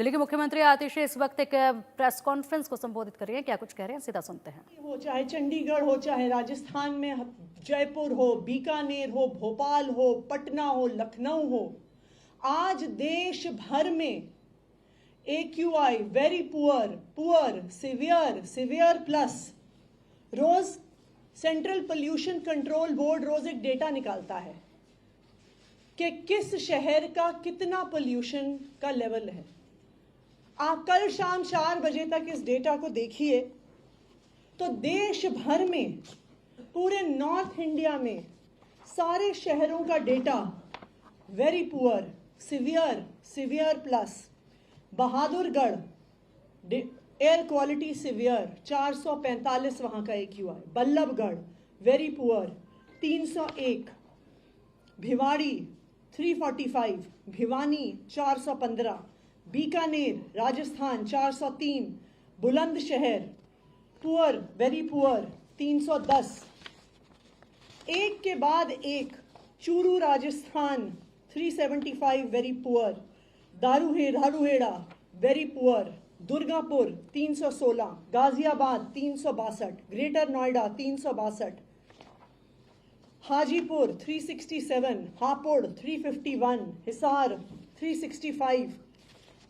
दिल्ली के मुख्यमंत्री आतिशी इस वक्त एक प्रेस कॉन्फ्रेंस को संबोधित कर रही हैं। क्या कुछ कह रहे हैं, सीधा सुनते हैं। हो चाहे चंडीगढ़ हो, चाहे राजस्थान में जयपुर हो, बीकानेर हो, भोपाल हो, पटना हो, लखनऊ हो, आज देश भर में AQI very poor, poor, severe, severe plus, रोज सेंट्रल पोल्यूशन कंट्रोल बोर्ड रोज एक डेटा निकालता है कि किस शहर का कितना पोल्यूशन का लेवल है। आप कल शाम 4 बजे तक इस डेटा को देखिए तो देश भर में, पूरे नॉर्थ इंडिया में सारे शहरों का data very poor, severe, severe plus. Bahadurgarh air quality severe 445 वहाँ का AQI। Ballabhgarh very poor 301, Bhiwadi 345, Bhiwani 415, Bikaner Rajasthan 403, Bulandshahr poor, very poor 310, एक के बाद एक। Churu Rajasthan 375 very poor, Dharuhera very poor, Durgapur 316, Ghaziabad 362, greater Noida 362, Hajipur 367, Hapur 351, Hisar 365।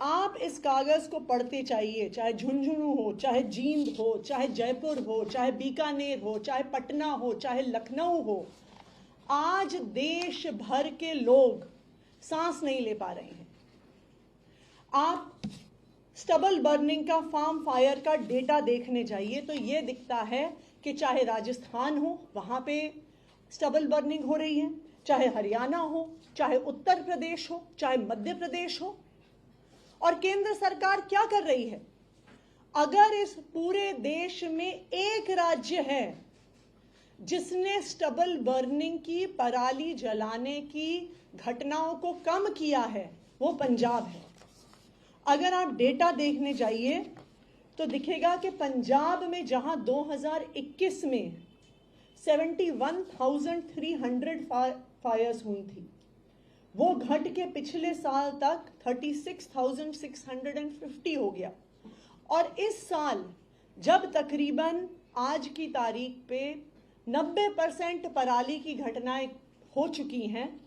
आप इस कागज को पढ़ते चाहिए, चाहे झुंझुनू हो, चाहे जींद हो, चाहे जयपुर हो, चाहे बीकानेर हो, चाहे पटना हो, चाहे लखनऊ हो। आज देश भर के लोग सांस नहीं ले पा रहे हैं। आप स्टबल बर्निंग का, फार्म फायर का डेटा देखने जाइए तो ये दिखता है कि चाहे राजस्थान हो वहाँ पे स्टबल बर्निंग हो रही है, चाहे हरियाणा हो, चाहे उत्तर प्रदेश हो, चाहे मध्य प्रदेश हो। और केंद्र सरकार क्या कर रही है? अगर इस पूरे देश में एक राज्य है जिसने स्टबल बर्निंग की, पराली जलाने की घटनाओं को कम किया है, वो पंजाब है। अगर आप डेटा देखने जाइए तो दिखेगा कि पंजाब में जहां 2021 में 71,300 फायर्स हुई थी, वो घट के पिछले साल तक 36,650 हो गया। और इस साल जब तकरीबन आज की तारीख पे 90% पराली की घटनाएं हो चुकी हैं,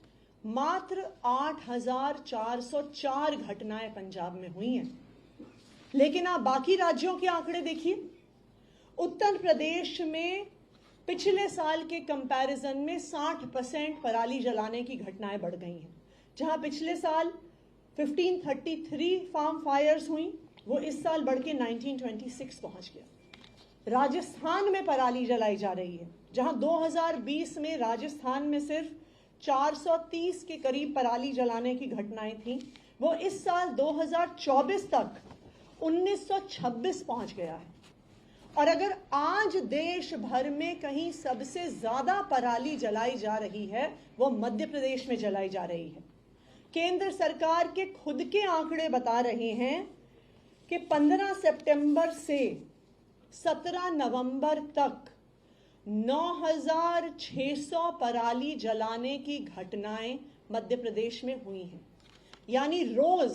मात्र 8,404 घटनाएं पंजाब में हुई हैं। लेकिन आप बाकी राज्यों के आंकड़े देखिए। उत्तर प्रदेश में पिछले साल के कंपैरिजन में 60% पराली जलाने की घटनाएं बढ़ गई हैं। जहां पिछले साल 1533 फार्म फायर्स हुई, वो इस साल बढ़ के 1926 पहुंच गया। राजस्थान में पराली जलाई जा रही है, जहां 2020 में राजस्थान में सिर्फ 430 के करीब पराली जलाने की घटनाएं थी, वो इस साल 2024 तक 1926 पहुंच गया है। और अगर आज देश भर में कहीं सबसे ज्यादा पराली जलाई जा रही है, वो मध्य प्रदेश में जलाई जा रही है। केंद्र सरकार के खुद के आंकड़े बता रहे हैं कि 15 सितंबर से 17 नवंबर तक 9,600 पराली जलाने की घटनाएं मध्य प्रदेश में हुई हैं। यानी रोज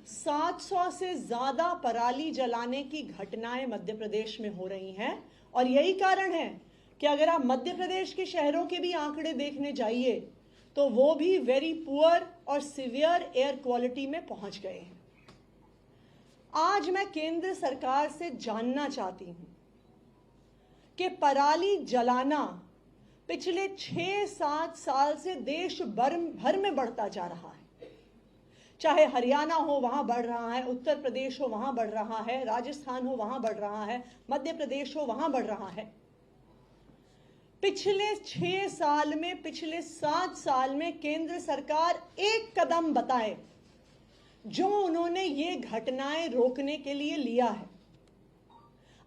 700 से ज्यादा पराली जलाने की घटनाएं मध्य प्रदेश में हो रही हैं। और यही कारण है कि अगर आप मध्य प्रदेश के शहरों के भी आंकड़े देखने जाइए तो वो भी वेरी पुअर और सिवियर एयर क्वालिटी में पहुंच गए हैं। आज मैं केंद्र सरकार से जानना चाहती हूं कि पराली जलाना पिछले 6-7 साल से देश भर में बढ़ता जा रहा है। चाहे हरियाणा हो वहां बढ़ रहा है, उत्तर प्रदेश हो वहां बढ़ रहा है, राजस्थान हो वहां बढ़ रहा है, मध्य प्रदेश हो वहां बढ़ रहा है। पिछले 6 साल में, पिछले 7 साल में केंद्र सरकार एक कदम बताए जो उन्होंने ये घटनाएं रोकने के लिए लिया है।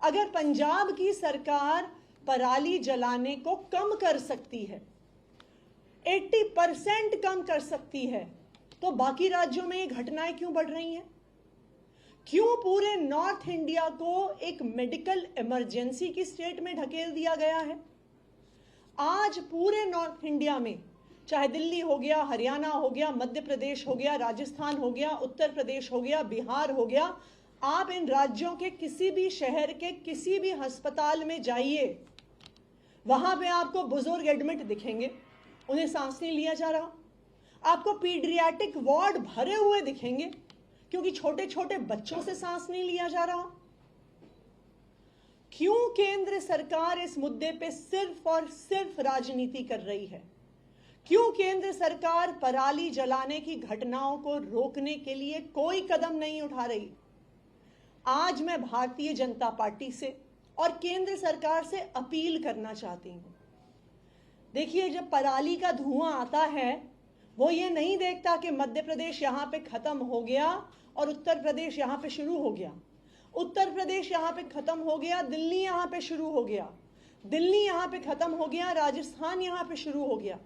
अगर पंजाब की सरकार पराली जलाने को कम कर सकती है, 80% कम कर सकती है, तो बाकी राज्यों में ये घटनाएं क्यों बढ़ रही हैं? क्यों पूरे नॉर्थ इंडिया को एक मेडिकल इमरजेंसी की स्टेट में ढकेल दिया गया है? आज पूरे नॉर्थ इंडिया में चाहे दिल्ली हो गया, हरियाणा हो गया, मध्य प्रदेश हो गया, राजस्थान हो गया, उत्तर प्रदेश हो गया, बिहार हो गया, आप इन राज्यों के किसी भी शहर के किसी भी अस्पताल में जाइए, वहां पे आपको बुजुर्ग एडमिट दिखेंगे, उन्हें सांस नहीं लिया जा रहा। आपको पीडियाट्रिक वार्ड भरे हुए दिखेंगे क्योंकि छोटे छोटे बच्चों से सांस नहीं लिया जा रहा। क्यों केंद्र सरकार इस मुद्दे पे सिर्फ और सिर्फ राजनीति कर रही है? क्यों केंद्र सरकार पराली जलाने की घटनाओं को रोकने के लिए कोई कदम नहीं उठा रही? आज मैं भारतीय जनता पार्टी से और केंद्र सरकार से अपील करना चाहती हूं। देखिए, जब पराली का धुआं आता है, वो ये नहीं देखता कि मध्य प्रदेश यहां पे खत्म हो गया और उत्तर प्रदेश यहां पे शुरू हो गया, उत्तर प्रदेश यहां पे खत्म हो गया, दिल्ली यहां पे शुरू हो गया, दिल्ली यहां पे खत्म हो गया, राजस्थान यहां पे शुरू हो गया।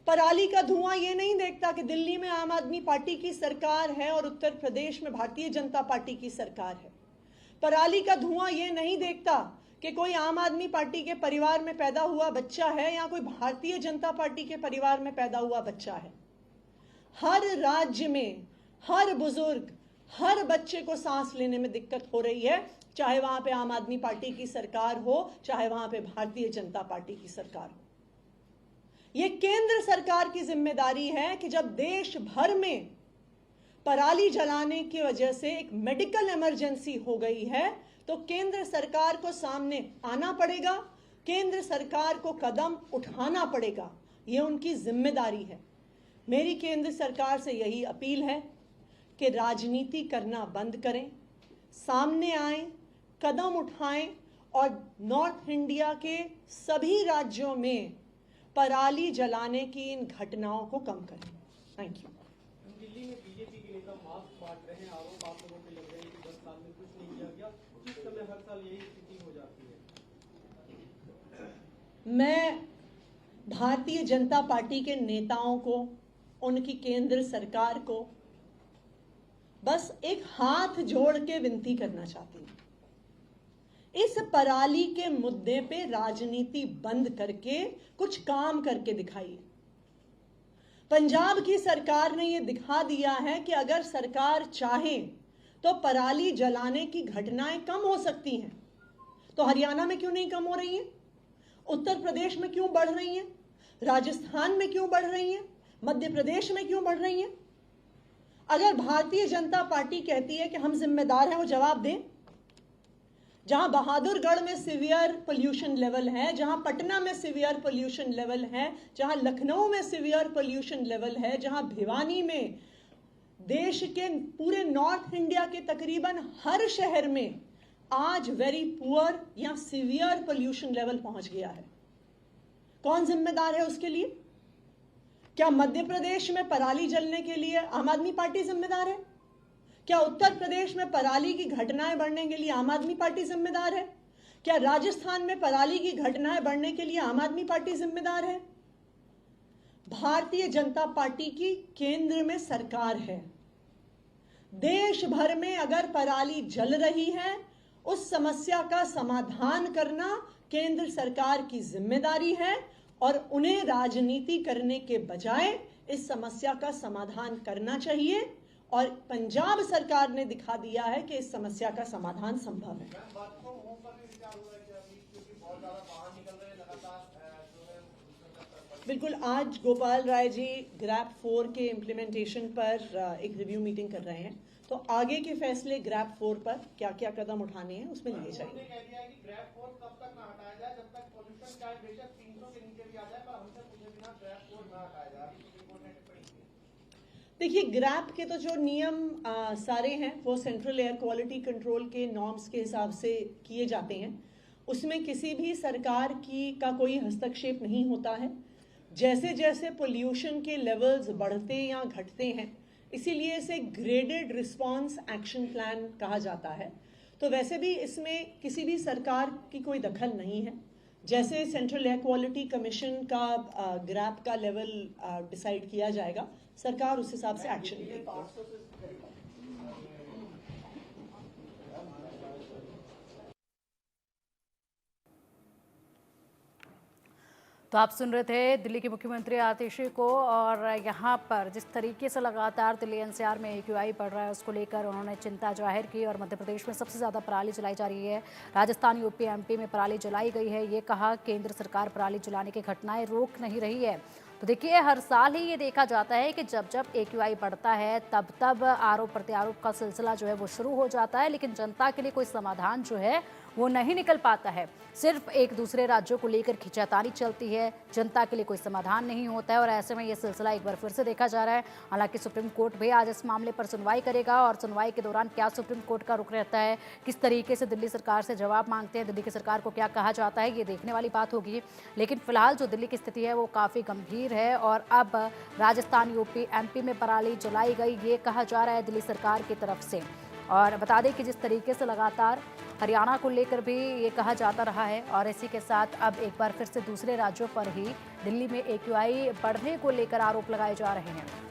पराली का धुआं ये नहीं देखता कि दिल्ली में आम आदमी पार्टी की सरकार है और उत्तर प्रदेश में भारतीय जनता पार्टी की सरकार है। पराली का धुआं ये नहीं देखता कि कोई आम आदमी पार्टी के परिवार में पैदा हुआ बच्चा है या कोई भारतीय जनता पार्टी के परिवार में पैदा हुआ बच्चा है। हर राज्य में हर बुजुर्ग, हर बच्चे को सांस लेने में दिक्कत हो रही है, चाहे वहां पे आम आदमी पार्टी की सरकार हो, चाहे वहां पे भारतीय जनता पार्टी की सरकार हो। यह केंद्र सरकार की जिम्मेदारी है कि जब देश भर में पराली जलाने की वजह से एक मेडिकल इमरजेंसी हो गई है, तो केंद्र सरकार को सामने आना पड़ेगा, केंद्र सरकार को कदम उठाना पड़ेगा। यह उनकी जिम्मेदारी है। मेरी केंद्र सरकार से यही अपील है कि राजनीति करना बंद करें, सामने आए, कदम उठाएं और नॉर्थ इंडिया के सभी राज्यों में पराली जलाने की इन घटनाओं को कम करें। Thank you. दिल्ली में बीजेपी के नेता मास्क बांट रहे हैं, आरोप आप लोगों पे लग रहे हैं कि 10 साल में कुछ नहीं किया गया। जिस समय हर साल यही स्थिति हो जाती है। मैं भारतीय जनता पार्टी के नेताओं को, उनकी केंद्र सरकार को बस एक हाथ जोड़ के विनती करना चाहती हूं, इस पराली के मुद्दे पे राजनीति बंद करके कुछ काम करके दिखाइए। पंजाब की सरकार ने यह दिखा दिया है कि अगर सरकार चाहे तो पराली जलाने की घटनाएं कम हो सकती हैं। तो हरियाणा में क्यों नहीं कम हो रही हैं? उत्तर प्रदेश में क्यों बढ़ रही हैं? राजस्थान में क्यों बढ़ रही हैं? मध्य प्रदेश में क्यों बढ़ रही हैं? अगर भारतीय जनता पार्टी कहती है कि हम जिम्मेदार हैं, वो जवाब दें। जहां बहादुरगढ़ में सीवियर पोल्यूशन लेवल है, जहां पटना में सीवियर पोल्यूशन लेवल है, जहां लखनऊ में सीवियर पोल्यूशन लेवल है, जहां भिवानी में, देश के पूरे नॉर्थ इंडिया के तकरीबन हर शहर में आज वेरी पुअर या सीवियर पोल्यूशन लेवल पहुंच गया है। कौन जिम्मेदार है उसके लिए? क्या मध्य प्रदेश में पराली जलने के लिए आम आदमी पार्टी जिम्मेदार है? क्या उत्तर प्रदेश में पराली की घटनाएं बढ़ने के लिए आम आदमी पार्टी जिम्मेदार है? क्या राजस्थान में पराली की घटनाएं बढ़ने के लिए आम आदमी पार्टी जिम्मेदार है? भारतीय जनता पार्टी की केंद्र में सरकार है। देश भर में अगर पराली जल रही है, उस समस्या का समाधान करना केंद्र सरकार की जिम्मेदारी है और उन्हें राजनीति करने के बजाय इस समस्या का समाधान करना चाहिए। और पंजाब सरकार ने दिखा दिया है कि इस समस्या का समाधान संभव है। बिल्कुल, आज गोपाल राय जी ग्रैप 4 के इम्प्लीमेंटेशन पर एक रिव्यू मीटिंग कर रहे हैं, तो आगे के फैसले ग्रैप 4 पर क्या क्या कदम उठाने हैं उसमें लिए जाएंगे। देखिए, ग्रैप के तो जो नियम सारे हैं वो सेंट्रल एयर क्वालिटी कंट्रोल के नॉर्म्स के हिसाब से किए जाते हैं। उसमें किसी भी सरकार का कोई हस्तक्षेप नहीं होता है। जैसे जैसे पोल्यूशन के लेवल्स बढ़ते या घटते हैं, इसीलिए इसे ग्रेडेड रिस्पांस एक्शन प्लान कहा जाता है। तो वैसे भी इसमें किसी भी सरकार की कोई दखल नहीं है। जैसे सेंट्रल एयर क्वालिटी कमीशन का ग्रैप का लेवल डिसाइड किया जाएगा, सरकार उस हिसाब से एक्शन लेगी। तो आप सुन रहे थे दिल्ली के मुख्यमंत्री आतिशी को, और यहाँ पर जिस तरीके से लगातार दिल्ली एनसीआर में AQI बढ़ रहा है उसको लेकर उन्होंने चिंता जाहिर की। और मध्य प्रदेश में सबसे ज़्यादा पराली जलाई जा रही है, राजस्थान, यूपी, MP में पराली जलाई गई है। ये कहा केंद्र सरकार पराली जलाने की घटनाएं रोक नहीं रही है। तो देखिए, हर साल ही ये देखा जाता है कि जब जब AQI बढ़ता है तब तब आरोप प्रत्यारोप का सिलसिला जो है वो शुरू हो जाता है, लेकिन जनता के लिए कोई समाधान जो है वो नहीं निकल पाता है। सिर्फ एक दूसरे राज्यों को लेकर खींचातानी चलती है, जनता के लिए कोई समाधान नहीं होता है। और ऐसे में ये सिलसिला एक बार फिर से देखा जा रहा है। हालांकि सुप्रीम कोर्ट भी आज इस मामले पर सुनवाई करेगा, और सुनवाई के दौरान क्या सुप्रीम कोर्ट का रुख रहता है, किस तरीके से दिल्ली सरकार से जवाब मांगते हैं, दिल्ली की सरकार को क्या कहा जाता है, ये देखने वाली बात होगी। लेकिन फिलहाल जो दिल्ली की स्थिति है वो काफ़ी गंभीर है, और अब राजस्थान, यूपी, MP में पराली जलाई गई, ये कहा जा रहा है दिल्ली सरकार की तरफ से। और बता दें कि जिस तरीके से लगातार हरियाणा को लेकर भी ये कहा जाता रहा है, और इसी के साथ अब एक बार फिर से दूसरे राज्यों पर ही दिल्ली में AQI बढ़ने को लेकर आरोप लगाए जा रहे हैं।